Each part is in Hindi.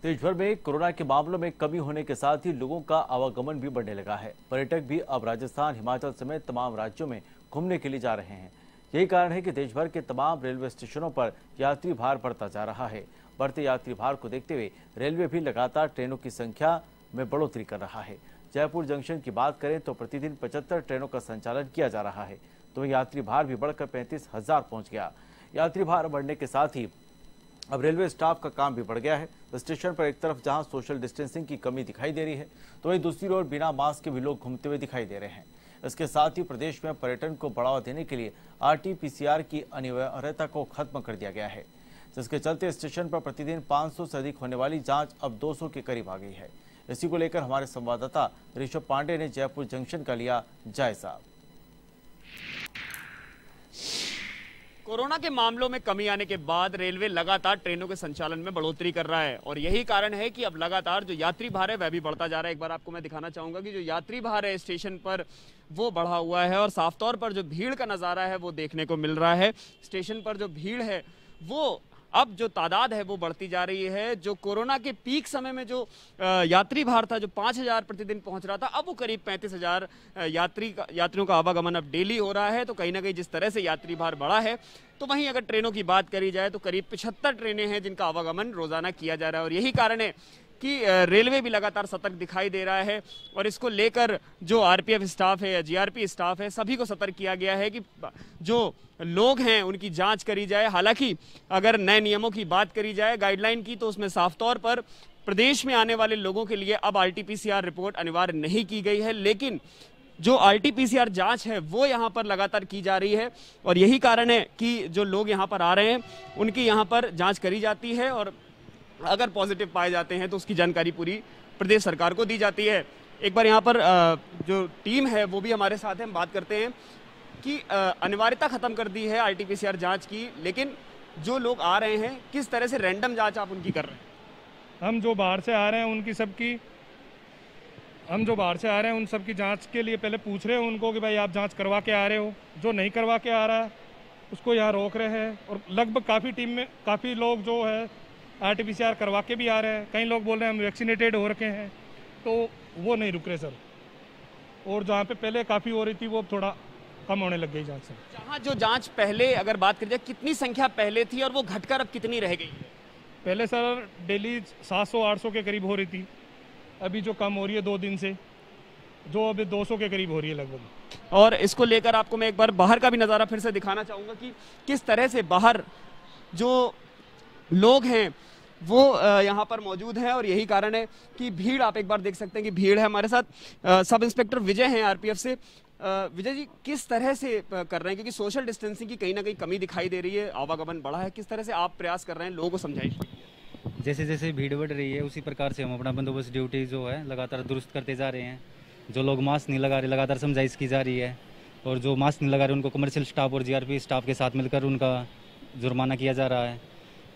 देश भर में कोरोना के मामलों में कमी होने के साथ ही लोगों का आवागमन भी बढ़ने लगा है। पर्यटक भी अब राजस्थान, हिमाचल समेत तमाम राज्यों में घूमने के लिए जा रहे हैं। यही कारण है कि देश भर के तमाम रेलवे स्टेशनों पर यात्री भार बढ़ता जा रहा है। बढ़ते यात्री भार को देखते हुए रेलवे भी लगातार ट्रेनों की संख्या में बढ़ोतरी कर रहा है। जयपुर जंक्शन की बात करें तो प्रतिदिन 75 ट्रेनों का संचालन किया जा रहा है, तो यात्री भार भी बढ़कर 35,000 पहुंच गया। यात्री भार बढ़ने के साथ ही अब रेलवे स्टाफ का काम भी बढ़ गया है। स्टेशन पर एक तरफ जहां सोशल डिस्टेंसिंग की कमी दिखाई दे रही है, तो वहीं दूसरी ओर बिना मास्क के भी लोग घूमते हुए दिखाई दे रहे हैं। इसके साथ ही प्रदेश में पर्यटन को बढ़ावा देने के लिए RT-PCR की अनिवार्यता को खत्म कर दिया गया है, जिसके चलते स्टेशन पर प्रतिदिन 500 से अधिक होने वाली जांच अब 200 के करीब आ गई है। इसी को लेकर हमारे संवाददाता ऋषभ पांडे ने जयपुर जंक्शन का लिया जायजा। कोरोना के मामलों में कमी आने के बाद रेलवे लगातार ट्रेनों के संचालन में बढ़ोतरी कर रहा है और यही कारण है कि अब लगातार जो यात्री भार है वह भी बढ़ता जा रहा है। एक बार आपको मैं दिखाना चाहूंगा कि जो यात्री भार है स्टेशन पर वो बढ़ा हुआ है और साफ तौर पर जो भीड़ का नज़ारा है वो देखने को मिल रहा है। स्टेशन पर जो भीड़ है वो अब जो तादाद है वो बढ़ती जा रही है। जो कोरोना के पीक समय में जो यात्री भार था, जो 5,000 प्रतिदिन पहुंच रहा था, अब वो करीब 35,000 यात्रियों का आवागमन अब डेली हो रहा है। तो कहीं ना कहीं जिस तरह से यात्री भार बढ़ा है, तो वहीं अगर ट्रेनों की बात करी जाए तो करीब 75 ट्रेनें हैं जिनका आवागमन रोजाना किया जा रहा है और यही कारण है कि रेलवे भी लगातार सतर्क दिखाई दे रहा है और इसको लेकर जो RPF स्टाफ है या GRP स्टाफ है, सभी को सतर्क किया गया है कि जो लोग हैं उनकी जांच करी जाए। हालांकि अगर नए नियमों की बात करी जाए, गाइडलाइन की, तो उसमें साफ तौर पर प्रदेश में आने वाले लोगों के लिए अब RT-PCR रिपोर्ट अनिवार्य नहीं की गई है, लेकिन जो RT-PCR जांच है वो यहाँ पर लगातार की जा रही है और यही कारण है कि जो लोग यहाँ पर आ रहे हैं उनकी यहाँ पर जाँच करी जाती है और अगर पॉजिटिव पाए जाते हैं तो उसकी जानकारी पूरी प्रदेश सरकार को दी जाती है। एक बार यहाँ पर जो टीम है वो भी हमारे साथ है, हम बात करते हैं कि अनिवार्यता खत्म कर दी है RT-PCR जांच की, लेकिन जो लोग आ रहे हैं किस तरह से रैंडम जांच आप उनकी कर रहे हैं? हम जो बाहर से आ रहे हैं उन सबकी जांच के लिए पहले पूछ रहे हैं उनको कि भाई आप जांच करवा के आ रहे हो। जो नहीं करवा के आ रहा है उसको यहाँ रोक रहे हैं और लगभग काफ़ी टीम में काफ़ी लोग जो है RT-PCR करवा के भी आ रहे हैं। कई लोग बोल रहे हैं हम वैक्सीनेटेड हो रखे हैं, तो वो नहीं रुक रहे सर। और जहाँ पे पहले काफ़ी हो रही थी वो थोड़ा कम होने लग गई जांच से। जहाँ जो जांच पहले अगर बात करी जाए, कितनी संख्या पहले थी और वो घटकर अब कितनी रह गई? पहले सर डेली 700-800 के करीब हो रही थी, अभी जो कम हो रही है 2 दिन से, जो अभी 200 के करीब हो रही है लगभग। और इसको लेकर आपको मैं एक बार बाहर का भी नज़ारा फिर से दिखाना चाहूँगा कि किस तरह से बाहर जो लोग हैं वो यहाँ पर मौजूद हैं और यही कारण है कि भीड़, आप एक बार देख सकते हैं कि भीड़ है। हमारे साथ सब इंस्पेक्टर विजय हैं RPF से। विजय जी, किस तरह से कर रहे हैं, क्योंकि सोशल डिस्टेंसिंग की कहीं ना कहीं कमी दिखाई दे रही है, आवागमन बढ़ा है, किस तरह से आप प्रयास कर रहे हैं लोगों को समझाइए? जैसे जैसे भीड़ बढ़ रही है उसी प्रकार से हम अपना बंदोबस्त ड्यूटी जो है लगातार दुरुस्त करते जा रहे हैं। जो लोग मास्क नहीं लगा रहे लगातार समझाइश की जा रही है और जो मास्क नहीं लगा रहे उनको कमर्शियल स्टाफ और GRP स्टाफ के साथ मिलकर उनका जुर्माना किया जा रहा है।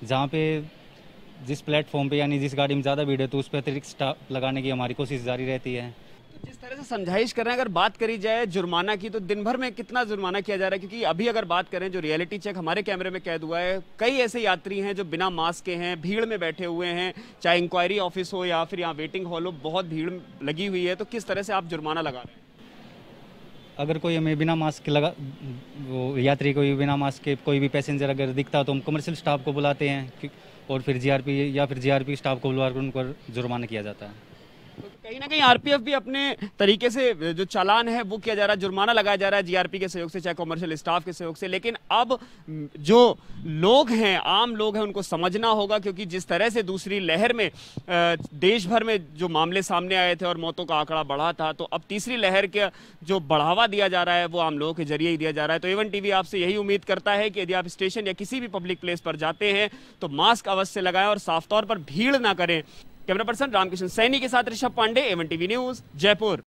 जहाँ पे जिस प्लेटफॉर्म पे यानी जिस गाड़ी में ज़्यादा भीड़ है तो उस पर अतिरिक्त स्टाफ लगाने की हमारी कोशिश जारी रहती है। तो जिस तरह से समझाइश कर रहे हैं, अगर बात करी जाए जुर्माना की, तो दिन भर में कितना जुर्माना किया जा रहा है? क्योंकि अभी अगर बात करें, जो रियलिटी चेक हमारे कैमरे में कैद हुआ है, कई ऐसे यात्री हैं जो बिना मास्क के हैं, भीड़ में बैठे हुए हैं, चाहे इंक्वायरी ऑफिस हो या फिर यहाँ वेटिंग हॉल हो, बहुत भीड़ लगी हुई है। तो किस तरह से आप जुर्माना लगा रहे हैं? अगर कोई हमें बिना मास्क के वो यात्री कोई बिना मास्क के कोई भी पैसेंजर अगर दिखता तो हम कमर्शियल स्टाफ को बुलाते हैं और फिर GRP स्टाफ को बुलाकर उन पर जुर्माना किया जाता है। तो कहीं ना कहीं RPF भी अपने तरीके से जो चालान है वो किया जा रहा है, जुर्माना लगाया जा रहा है GRP के सहयोग से, चाहे कमर्शियल स्टाफ के सहयोग से। लेकिन अब जो लोग हैं, आम लोग हैं, उनको समझना होगा, क्योंकि जिस तरह से दूसरी लहर में देश भर में जो मामले सामने आए थे और मौतों का आंकड़ा बढ़ा था, तो अब तीसरी लहर का जो बढ़ावा दिया जा रहा है वो आम लोगों के जरिए ही दिया जा रहा है। तो A1 TV आपसे यही उम्मीद करता है कि यदि आप स्टेशन या किसी भी पब्लिक प्लेस पर जाते हैं तो मास्क अवश्य लगाएं और साफ तौर पर भीड़ ना करें। कैमरा पर्सन रामकिशन सैनी के साथ Rishabh Pandey, A1 TV news, Jaipur.